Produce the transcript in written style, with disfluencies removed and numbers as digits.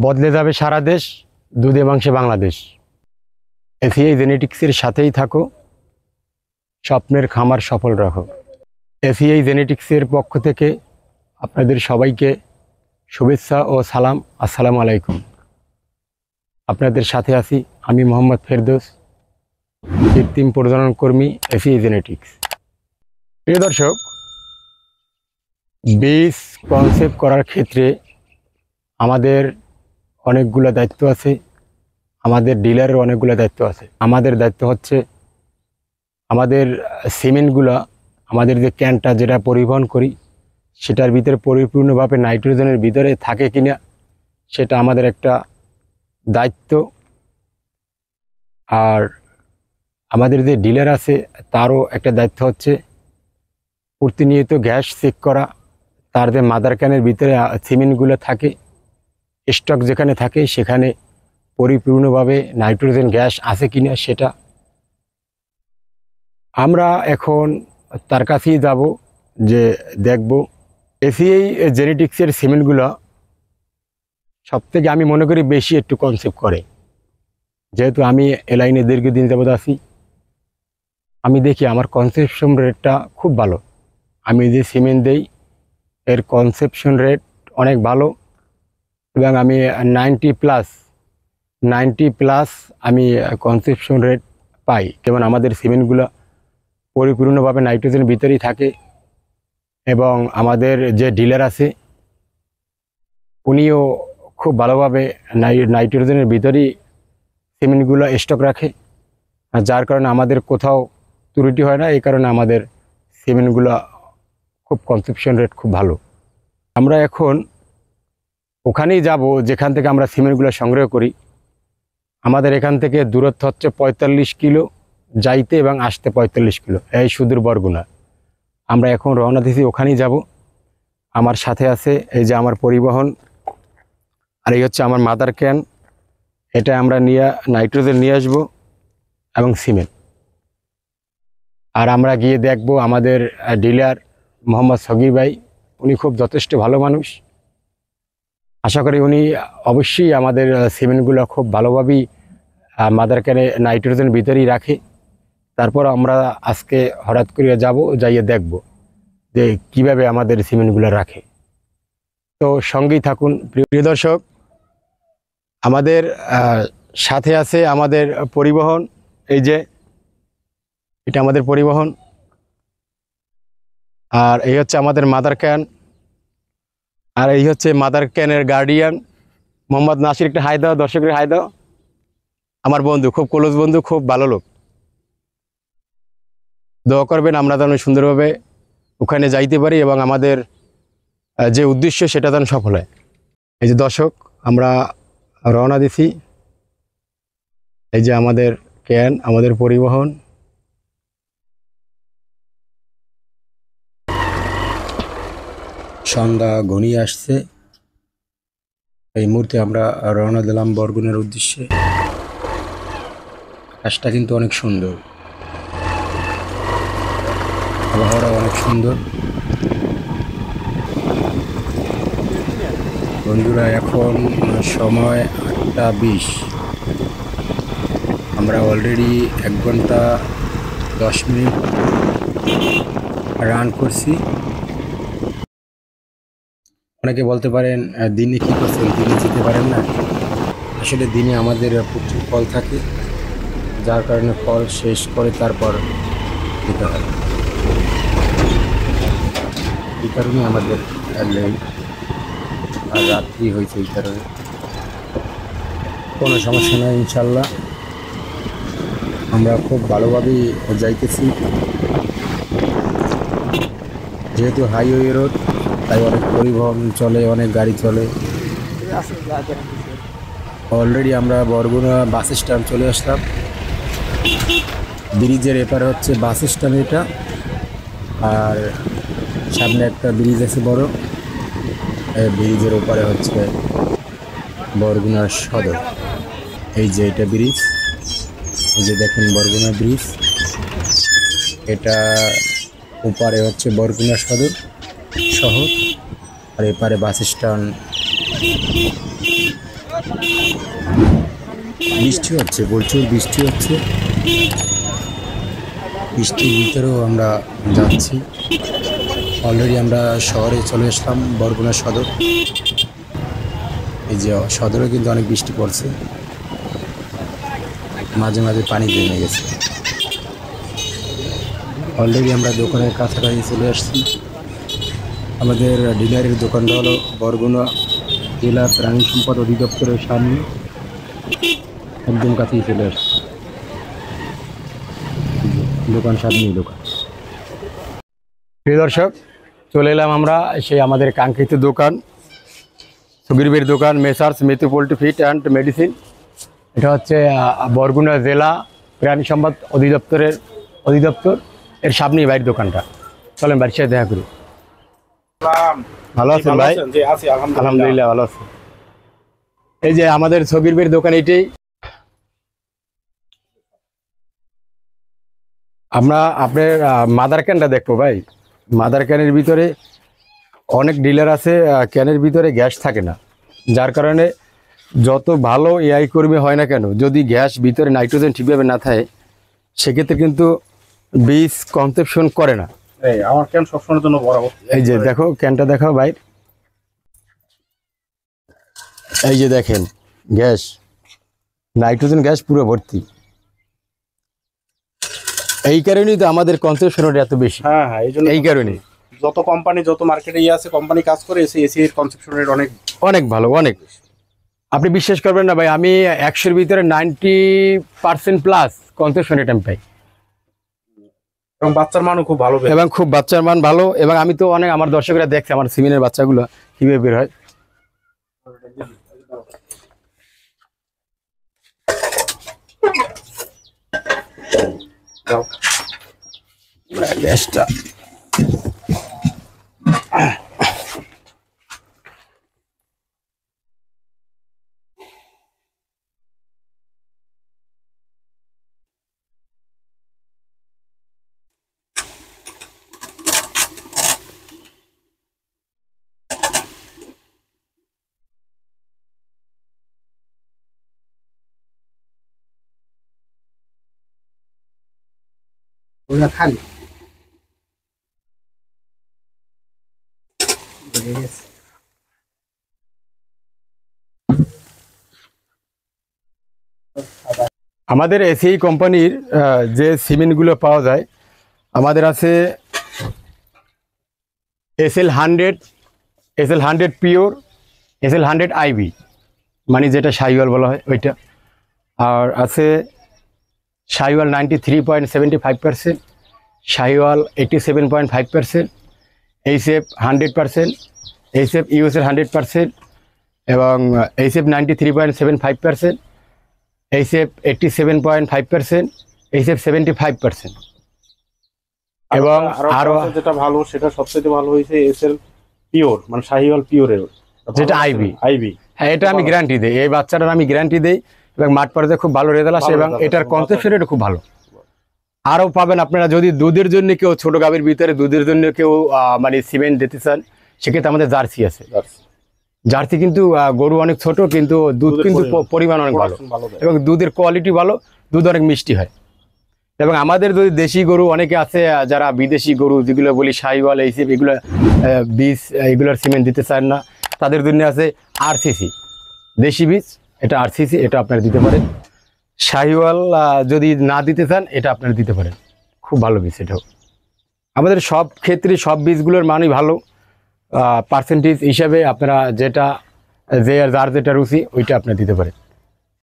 বদলে যাবে সারা দেশ, দুধে মাংসে বাংলাদেশ। এফিআই জেনেটিক্সের সাথেই থাকো, স্বপ্নের খামার সফল রাখো। এফিআই জেনেটিক্সের পক্ষ থেকে আপনাদের সবাইকে শুভেচ্ছা ও সালাম। আসসালামু আলাইকুম। আপনাদের সাথে আছি আমি মোহাম্মদ ফেরদৌস, কৃত্রিম প্রজনন কর্মী, এফিআই জেনেটিক্স। প্রিয় দর্শক, বীজ কনসেপ্ট করার ক্ষেত্রে আমাদের অনেকগুলো দায়িত্ব আছে, আমাদের ডিলারের অনেকগুলো দায়িত্ব আছে। আমাদের দায়িত্ব হচ্ছে আমাদের সিমেন্টগুলো, আমাদের যে ক্যানটা যেটা পরিবহন করি সেটার ভিতরে পরিপূর্ণভাবে নাইট্রোজেনের ভিতরে থাকে কিনা সেটা আমাদের একটা দায়িত্ব। আর আমাদের যে ডিলার আছে তারও একটা দায়িত্ব হচ্ছে প্রতিনিয়ত গ্যাস চেক করা, তার যে মাদার ক্যানের ভিতরে সিমেন্টগুলো থাকে, স্টক যেখানে থাকে সেখানে পরিপূর্ণভাবে নাইট্রোজেন গ্যাস আছে কিনা সেটা আমরা এখন তার কাছেই যাব, যে দেখব। এফিআই জেনেটিক্সের সিমেন্টগুলো সবথেকে আমি মনে করি বেশি একটু কনসেপ্ট করে, যেহেতু আমি এ লাইনে দীর্ঘদিন যাবৎ আছি। আমি দেখি আমার কনসেপশন রেটটা খুব ভালো। আমি যে সিমেন্ট দেই এর কনসেপশন রেট অনেক ভালো, এবং আমি 90 প্লাস আমি কনসেপশন রেট পাই। যেমন আমাদের সিমেন্টগুলো পরিপূর্ণভাবে নাইট্রোজেনের ভিতরেই থাকে, এবং আমাদের যে ডিলার আছে উনিও খুব ভালোভাবে নাইট্রোজেনের ভিতরেই সিমেন্টগুলো স্টক রাখে, আর যার কারণে আমাদের কোথাও ত্রুটি হয় না। এই কারণে আমাদের সিমেন্টগুলো খুব কনসেপশন রেট খুব ভালো। আমরা এখন ওখানেই যাব যেখান থেকে আমরা সিমেন্টগুলো সংগ্রহ করি। আমাদের এখান থেকে দূরত্ব হচ্ছে 45 কিলো যাইতে এবং আসতে 45 কিলো, এই সুদূর বরগুনা। আমরা এখন রওনা দিয়েছি, ওখানেই যাব। আমার সাথে আছে এই যে আমার পরিবহন, আর এই হচ্ছে আমার মাদার ক্যান। এটা আমরা নিয়ে নাইট্রোজেন নিয়ে আসবো এবং সিমেন্ট। আর আমরা গিয়ে দেখব আমাদের ডিলার মোহাম্মদ সগির ভাই, উনি খুব যথেষ্ট ভালো মানুষ। আশা করি উনি অবশ্যই আমাদের সিমেন্টগুলো খুব ভালোভাবেই মাদার ক্যানে নাইট্রোজেন ভিতরেই রাখে। তারপর আমরা আজকে হঠাৎ করে যাব, যাইয়ে দেখব যে কিভাবে আমাদের সিমেন্টগুলো রাখে। তো সঙ্গেই থাকুন প্রিয় দর্শক। আমাদের সাথে আছে আমাদের পরিবহন, এই যে এটা আমাদের পরিবহন, আর এই হচ্ছে আমাদের মাদার ক্যান, আর এই হচ্ছে মাদার ক্যানের গার্ডিয়ান মোহাম্মদ নাসির। একটা হাই দাও, দর্শকের হাই দাও। আমার বন্ধু, খুব ক্লোজ বন্ধু, খুব ভালো লোক। দোয়া করবেন আমরা যেন সুন্দরভাবে ওখানে যাইতে পারি এবং আমাদের যে উদ্দেশ্য সেটা যেন সফল হয়। এই যে দর্শক, আমরা রওনা দিছি। এই যে আমাদের ক্যান, আমাদের পরিবহন। সন্ধ্যা ঘনিয়ে আসছে, এই মুহূর্তে আমরা রওনা দিলাম বরগুনার উদ্দেশ্যে। আকাশটা কিন্তু অনেক সুন্দর, আবহাওয়াটা অনেক সুন্দর। বন্ধুরা, এখন সময় 8টা 20। আমরা অলরেডি 1 ঘন্টা 10 মিনিট রান করছি। অনেকে বলতে পারেন দিনে কি করছেন, দিনে যেতে পারেন না। আসলে দিনে আমাদের প্রচুর ফল থাকে, যার কারণে ফল শেষ করে তারপর যেতে হয়। এই কারণে আমাদের লেট আর রাত্রি হয়েছে। এই কারণে কোনো সমস্যা নয়, ইনশাল্লাহ আমরা খুব ভালোভাবেই যাইতেছি। যেহেতু হাইওয়ে রোড, তাই অনেক পরিবহন চলে, অনেক গাড়ি চলে। অলরেডি আমরা বরগুনা বাস স্ট্যান্ড চলে আসলাম। ব্রিজের এপারে হচ্ছে বাস স্ট্যান্ড এটা, আর সামনে একটা ব্রিজ আছে বড়, ব্রিজের ওপারে হচ্ছে বরগুনার সদর। এই যে এটা ব্রিজ, এই যে দেখেন বরগুনা ব্রিজ, এটা ওপারে হচ্ছে বরগুনা সদর শহর, আর এপারে বাস স্ট্যান্ড। বৃষ্টি হচ্ছে, প্রচুর বৃষ্টি হচ্ছে। বৃষ্টির ভিতরেও আমরা যাচ্ছি। অলরেডি আমরা শহরে চলে আসলাম, বরগুনা সদর। এই যে সদরে কিন্তু অনেক বৃষ্টি পড়ছে, মাঝে মাঝে পানি জমে গেছে। অলরেডি আমরা দোকানের কাছাকাছি চলে আসছি। আমাদের ডিলারের দোকানটা হলো বরগুনা জেলা প্রাণী সম্পদ অধিদপ্তরের সামনে, একদম কাছেই চলে আসছি। দোকান সামনেই দোকান। প্রিয় দর্শক, চলে এলাম আমরা সেই আমাদের কাঙ্ক্ষিত দোকান, সুগিরবের দোকান, messrs Mitu poultry feed and medicine. এটা হচ্ছে বরগুনা জেলা প্রাণী সম্পদ অধিদপ্তর এর সামনেই বাইরের দোকানটা। চলেন বাড়ির সাথে দেখা করি। ভালো আছেন ভাই? আলহামদুলিল্লাহ ভালো আছি। এই যে আমাদের সগিরবের দোকান এইটাই। আমরা আপনার মাদার ক্যানটা দেখবো ভাই। মাদার ক্যানের ভিতরে অনেক ডিলার আছে, ক্যানের ভিতরে গ্যাস থাকে না, যার কারণে যত ভালো এআই কর্মী হয় না কেন, যদি গ্যাস ভিতরে নাইট্রোজেন ঠিকভাবে না থাকে সেক্ষেত্রে কিন্তু বীজ কনসেপশন করে না। আমার ক্যান সবসময়ের জন্য বরাবর। এই যে দেখো ক্যানটা দেখাও ভাই, এই যে দেখেন গ্যাস, নাইট্রোজেন গ্যাস পুরো ভর্তি। এই কারণেই তো আমাদের কনসেপশন এত বেশি। হ্যাঁ হ্যাঁ, এই জন্য এই কারণে যত কোম্পানি, যত মার্কেটে আছে কোম্পানি কাজ করে, এসি এর কনসেপশন রেট অনেক অনেক ভালো, অনেক। আপনি বিশ্বাস করবেন না ভাই, আমি 100-এর ভিতরে 90% প্লাস কনসেপশন রেট আমি পাই। এবং বাচ্চার মানও খুব ভালো, এবং খুব বাচ্চার মান ভালো। এবং আমি তো অনেক, আমার দর্শকরা দেখছে আমার সিমেনের বাচ্চাগুলো কিভাবে বের হয়। গ্যাসটা খালি আমাদের এসিআই কোম্পানির যে সিমেন্টগুলো পাওয়া যায়, আমাদের আছে SL100 পিওর, SL100 আইবি, মানে যেটা শাহিওয়াল বলা হয় ওইটা। আর আছে Sahiwal 93.75%, Sahiwal 87.5%, HF 100%, HF USL 100%, এবং এইচএফ 93.75%, এইচএফ 87.5%, এইচএফ 75%। এবং আরো যেটা ভালো, সেটা সবচেয়ে ভালো হয়েছে এসএল পিওর, মানে শাহিওয়াল পিওরের, যেটা আইবি। হ্যাঁ, এটা আমি গ্যারান্টি দিই, এই বাচ্চাটার আমি গ্যারান্টি দিই। এবং মাঠ পর্যায়ে খুব ভালো রেজাল্ট আসে, এবং এটার কনসেপশন এটা খুব ভালো। আরও পাবেন আপনারা, যদি দুধের জন্য কেউ, ছোট গাভীর ভিতরে দুধের জন্য কেউ মানে সিমেন্ট দিতে চান, সেক্ষেত্রে আমাদের জার্সি আছে। জার্সি কিন্তু গরু অনেক ছোট, কিন্তু দুধ কিন্তু পরিমাণ অনেক ভালো, এবং দুধের কোয়ালিটি ভালো, দুধ অনেক মিষ্টি হয়। এবং আমাদের যদি দেশি গরু অনেকে আছে যারা বিদেশি গরু যেগুলো বলি শাহিওয়াল, এইসব এগুলো বীজ, এগুলোর সিমেন্ট দিতে চান না, তাদের জন্য আছে আরসিসি দেশি বীজ, এটা আরসিসি, এটা আপনারা দিতে পারেন। শাহিওয়াল যদি না দিতে চান, এটা আপনারা দিতে পারেন, খুব ভালো বীজ এটাও। আমাদের সব ক্ষেত্রে সব বীজগুলোর মানই ভালো। পার্সেন্টেজ হিসাবে আপনারা যেটা, যার যেটা রুচি ওইটা আপনারা দিতে পারেন।